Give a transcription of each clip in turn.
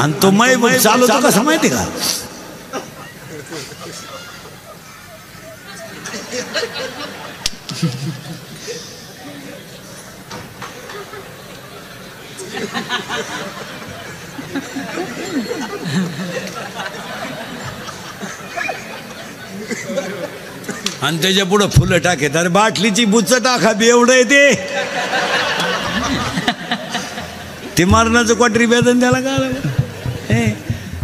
आणि तो मै चालवतो कसा माहिती का? आणि त्याच्या पुढं फुलं टाकेत. अरे बाटलीची बुच्च टाका बी एवढं येते ते मारण्याचं क्वाटरी वेदन त्याला काय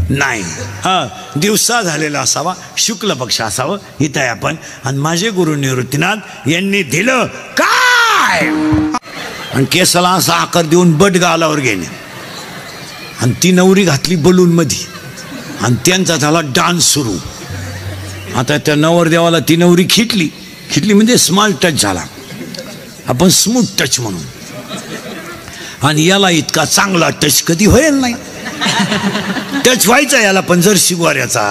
नाही. हा दिवसा झालेला असावा, शुक्ल पक्ष असावं. इथं आहे आपण. आणि माझे गुरु निवृत्तीनाथ यांनी दिलं काय आणि केसाला असा आकार देऊन बट गालावर गेले आणि ती नवरी घातली बलून मध्ये आणि त्यांचा झाला डान्स सुरू. आता त्या नवरदेवाला ती नवरी खिटली म्हणजे स्मॉल टच झाला, आपण स्मूथ टच म्हणून. आणि याला इतका चांगला टच कधी होईल नाही. टच व्हायचा याला पण जर शिगवाऱ्याचा,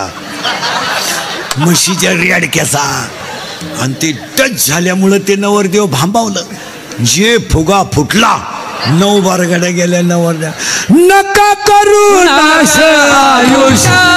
म्हशीच्या रेडक्याचा. आणि ते टच झाल्यामुळं ते नवरदेव भांबावलं. जे फुगा फुटला 9 बारगाड्या गेल्या नवरदेव. नका करू नाश आयुष्याला,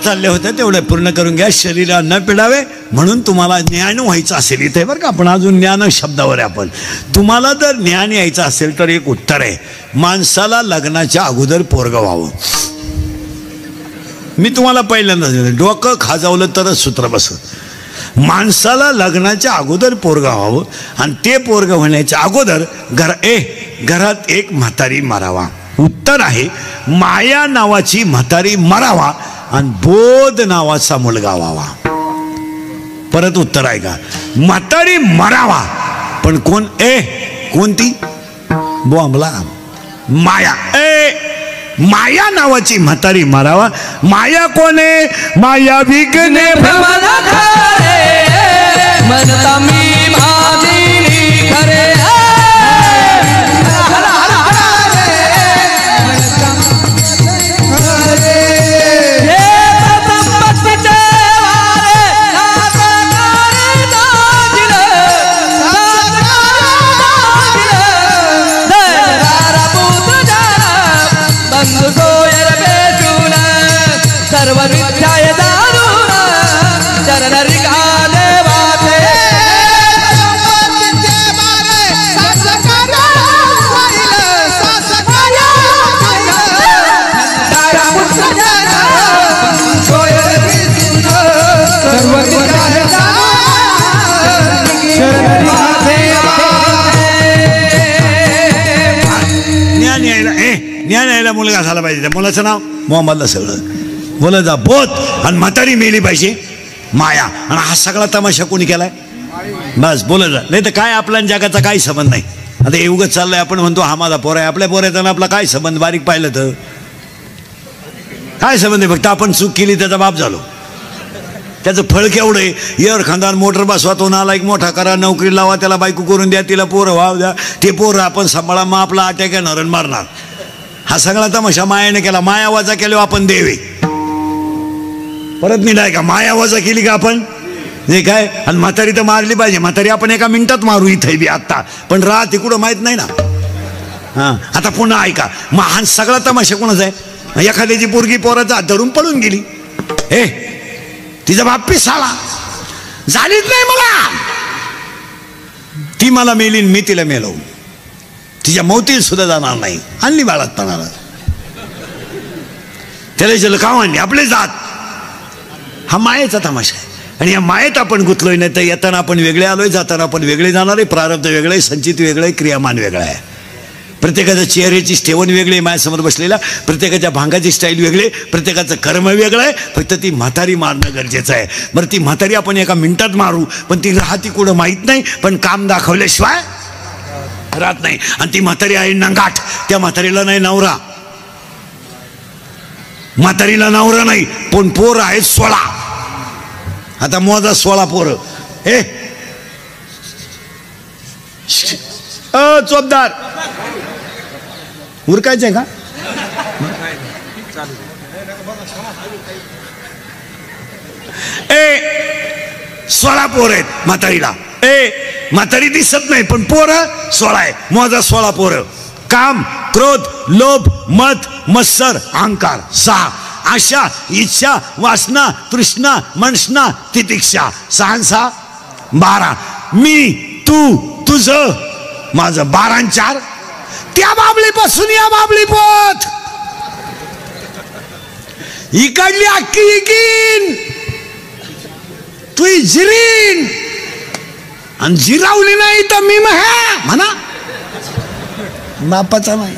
चालले होते तेवढे पूर्ण करून घ्या. शरीराला न पिडावे म्हणून तुम्हाला ज्ञान व्हायचं असेल इथे बरं का. आपण अजून ज्ञान शब्दावर आहे आपण. तुम्हाला जर ज्ञान यायचं असेल तर एक उत्तर आहे, माणसाला लग्नाच्या अगोदर पोरगं व्हावं. मी तुम्हाला पहिल्यांदा डोकं खाजावलं तरच सूत्र बसत. माणसाला लग्नाच्या अगोदर पोरगं व्हावं आणि ते पोरगं होण्याच्या अगोदर घरात एक म्हातारी मारावा. उत्तर आहे माया नावाची म्हातारी मरावा आणि बोध नावाचा मुलगा व्हावा. परत उत्तर आहे का? म्हातारी मरावा पण कोण? कोणती? बोंबला माया. माया नावाची म्हातारी मरावा. माया कोण आहे? माया विघ्ने मनता मी भादिनी खरे सर्व मिथ्याय दारुण चरण रिका देवाचे ज्ञान यायला मुलगा झाला पाहिजे. त्या मुलाचं नाव मोहम्मदला सगळं मुलाचा बोध आणि म्हातारी मेली पाहिजे माया. आणि हा सगळा तमाशा कोणी केलाय? बस बोलत नाही तर काय आपला जगाचा काही संबंध नाही. आता हे उगत चाललंय आपण म्हणतो हा माझा पोर आहे. आपल्या पोराचा आपला काय संबंध? बारीक पाहिलं तर काय संबंध आहे? फक्त आपण चूक केली त्याचा बाप झालो. त्याचं फळ केवढं आहे? एअर खानदान मोटर बसवा, तो नाला एक मोठा करा, नोकरी लावा, त्याला बायको करून द्या, तिला पोरं व्हाव द्या, ते पोरं आपण सांभाळा, मग आपला अटॅक येणार आणि मारणार. हा सगळा तमाशा मायाने केला. माया वजा केल्यावर आपण देवे परत मी नाही का? माया वजा केली का आपण जे काय? आणि म्हातारी तर मारली पाहिजे. म्हातारी आपण एका मिनिटात मारू इथे बी आत्ता, पण राहते कुठं माहित नाही ना. हां आता पुन्हा ऐका, मग हा सगळा तमाशा कोणाचा आहे? एखाद्याची पोरगी पोराचा हात धरून पळून गेली. हे तिचा बाप पिसाळा झालीच नाही मला, ती मला मेली मी तिला मेलो. तिच्या मौतीत सुद्धा जाणार नाही. आणली बाळातपणाला त्याला जल का आणली? आपले जात. हा मायेचा तमाशा आहे. आणि या मायेत आपण गुंतलोय. नाही तर येताना आपण वेगळे आलोय, जाताना आपण वेगळे जाणार आहे. प्रारब्ध वेगळं आहे, संचित वेगळं आहे, क्रियामान वेगळं आहे. प्रत्येकाच्या चेहऱ्याची ठेवण वेगळी आहे. माझ्यासमोर बसलेला प्रत्येकाच्या भांगाची स्टाईल वेगळी, प्रत्येकाचं कर्म वेगळं आहे. फक्त ती म्हातारी मारणं गरजेचं आहे. बरं ती म्हातारी आपण एका मिनिटात मारू, पण ती राहती कुठं माहीत नाही. पण काम दाखवल्याशिवाय राहत नाही. आणि ती म्हातारी आहे नंगाट. त्या म्हातारीला नाही नवरा, म्हातारीला नवरा नाही, पण पोर आहेत 16. आता मोजा 16 पोरं. हे चोपदार उरकायचंय का? 16 पोर आहेत म्हातारीला. म्हातारी दिसत नाही, पण पोरं 16 आहे. मोजा 16 पोरं. काम, क्रोध, लोभ, मत, मत्सर, अहंकार 6. आशा, इच्छा, वासना, तृष्णा, मनष्णा, तितिक्षा 6 12. मी, तू, तुझं, माझं 12 आणि 4. त्या बाबलीपासून या बाबली पोत इकडली अख्खी इकीन तू जिरीन आणि जिरावली नाही तर मी म्हणा बापाचा नाही.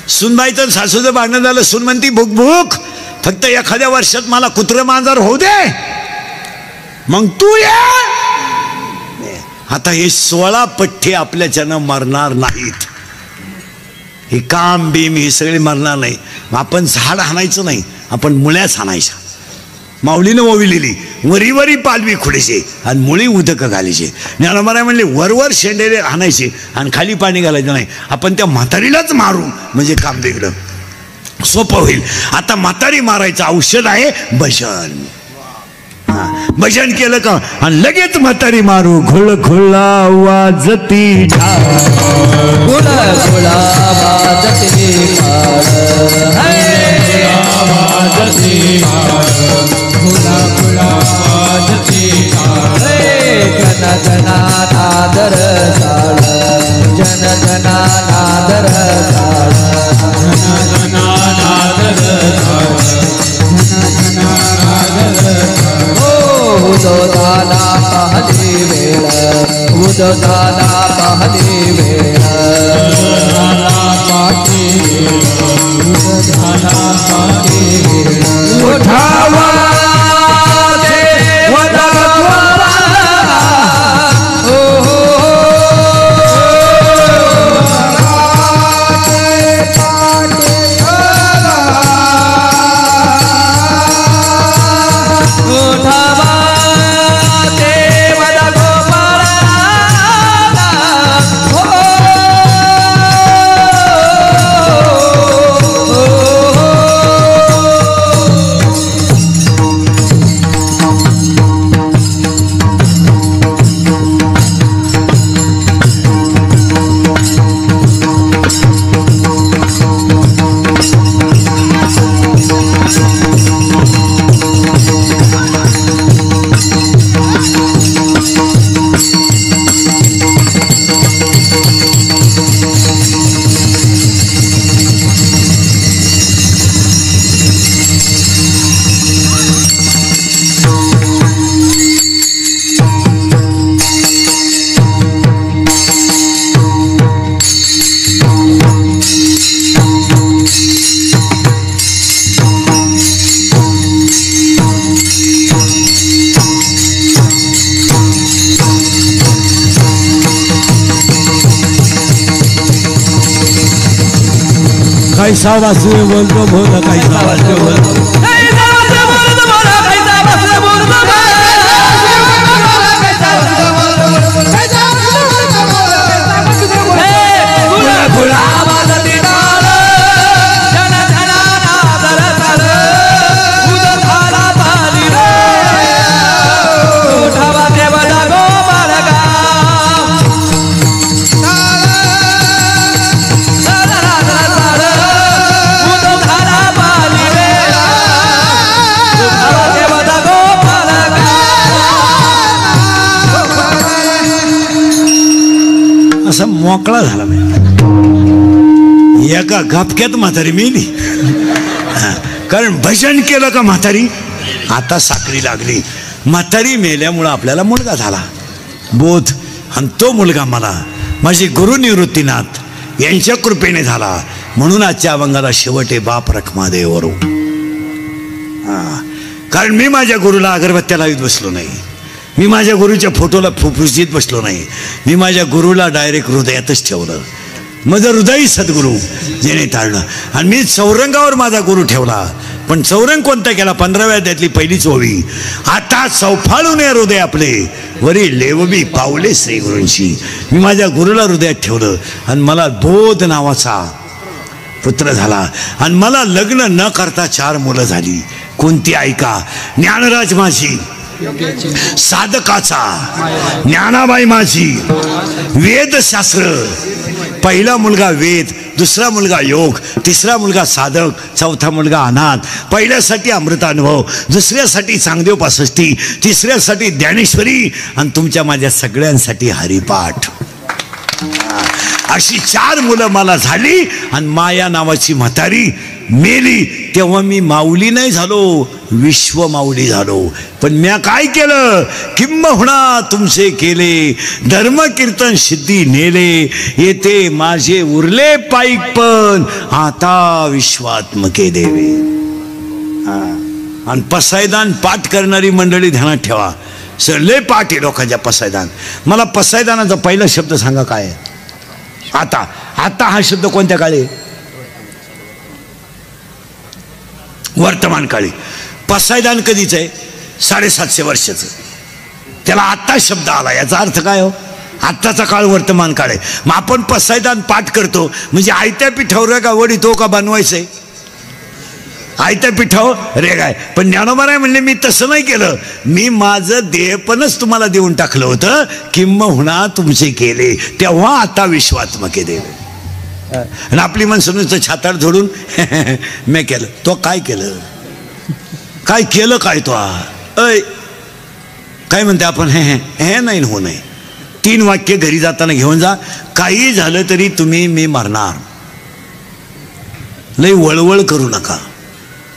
सुनबाईचं सासूचं भांडण झालं. सुन म्हणती भूक भूक, फक्त एखाद्या वर्षात मला कुत्र मांजर होऊ दे, मग तू ये. आता हे 16 पठ्ठे आपल्याच्यानं मरणार नाहीत. हे काम बीम हे सगळे मरणार नाही. आपण झाड हाणायचं नाही, आपण मुळ्याच हाणायच्या. माऊलीनं ओविलेली वरी वरी पालवी खुडायचे आणि मुळी उदक घालायचे. ज्ञानोबा म्हणले वरवर शेंडेले हाणायचे आणि खाली पाणी घालायचं नाही. आपण त्या म्हातारीलाच मारू म्हणजे काम बिघडं सोपं होईल. आता म्हातारी मारायचं औषध आहे भजन. भजन केलं का आणि लगेच म्हातारी मारू. घुळ घुळा वाजती घुळ घुळा वाजती जन जना नादर साळ, जन जना नादर साळ, जन जना नादर साळ, जन जना नादर साळ. उदोदाना पहली वेळ, उदोदाना पहली वेळ, उदोदाना पाठी वेळ, उदोदाना पाठी वेळ. उठावा कैसा वासुदेव बोलतो बोल कैसा वासुदेव बोलतो असा मोकळा झाला नाही एका गपक्यात म्हातारी मेली कारण भजन केलं का म्हातारी आता साखळी लागली म्हातारी मेल्यामुळं आपल्याला मुलगा झाला बोध आणि तो मुलगा मला माझे गुरु निवृत्तीनाथ यांच्या कृपेने झाला म्हणून आजच्या अभंगाला शेवटे बाप रखमादेवरू कारण मी माझ्या गुरुला अगरबत्त्या लावीत बसलो नाही मी माझ्या गुरुच्या फोटोला फुफुसीत बसलो नाही मी माझ्या गुरुला डायरेक्ट हृदयातच ठेवलं माझं हृदयी सद्गुरू जेणे ताळलं आणि मी चौरंगावर माझा गुरु ठेवला पण चौरंग कोणता केला 15व्या अध्यायातली पहिलीच ओवी आता चौफाळून हृदय आपले वरी लेवबी पावले श्री गुरूंची मी माझ्या गुरुला हृदयात ठेवलं आणि मला बोध नावाचा पुत्र झाला आणि मला लग्न न करता 4 मुलं झाली कोणती ऐका ज्ञानराज माझी साधकाचा ज्ञानाबाई माझी वेदशास्त्र पहिला मुलगा वेद दुसरा मुलगा योग तिसरा मुलगा साधक चौथा मुलगा अनाथ पहिल्यासाठी अमृतानुभव दुसऱ्यासाठी चांगदेव 65 तिसऱ्यासाठी ज्ञानेश्वरी आणि तुमच्या माझ्या सगळ्यांसाठी हरिपाठ अशी 4 मुलं मला झाली आणि माया नावाची म्हातारी मेली तेव्हा मी माऊली नाही झालो विश्व माऊली झालो पण म्या काय केलं किंबहुना तुमचे केले धर्म कीर्तन सिद्धी नेले येते माझे उरले पाईक पण आता विश्वात्मके देवे आणि पसायदान पाठ करणारी मंडळी ध्यानात ठेवा सर लय पाठ आहे लोकांच्या पसायदान मला पसायदानाचा पहिला शब्द सांगा काय आहे आता आता हा शब्द कोणत्या काळी वर्तमान काळी पसायदान कधीच आहे 750 वर्षाचं त्याला आत्ता शब्द आला याचा अर्थ काय हो आत्ताचा काळ वर्तमान काळ आहे मग आपण पसायदान पाठ करतो म्हणजे आयत्या पिठावर का वडीतो का बनवायचंय आयत्या पिठावर रे काय पण ज्ञानोबा म्हणले मी तसं नाही केलं मी माझं देहपणच तुम्हाला देऊन टाकलं होतं किंबहुना तुमचे केले तेव्हा आता विश्वात्मके देव आणि आपली माणसं नुसतं छाताड झोडून मी केलं तो काय केलं काय केलं काय तो अय काय म्हणते आपण हे नाही हो नाही 3 वाक्य घरी जाताना घेऊन जा काही झालं तरी तुम्ही मी मरणार लई वळवळ करू नका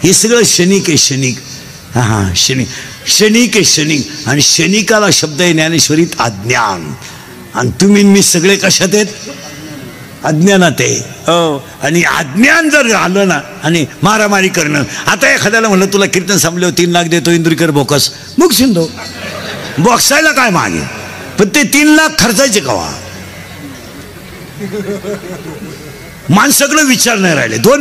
हे सगळं क्षणिक आहे क्षणिक हां क्षणिक आहे क्षणिक आणि क्षणिकाला शब्द आहे ज्ञानेश्वरीत अज्ञान आणि तुम्ही मी सगळे कशात आहेत अज्ञानात आहे हो आणि अज्ञान जर आलं ना आणि मारामारी करणं आता एखाद्याला म्हणलं तुला कीर्तन संपल्यावर 3 लाख देतो इंदुरीकर बोकस मग शिंदो बॉक्सायला काय मागे पण ते 3 लाख खर्चायचे कवा माणसाकडे विचार नाही राहिले 2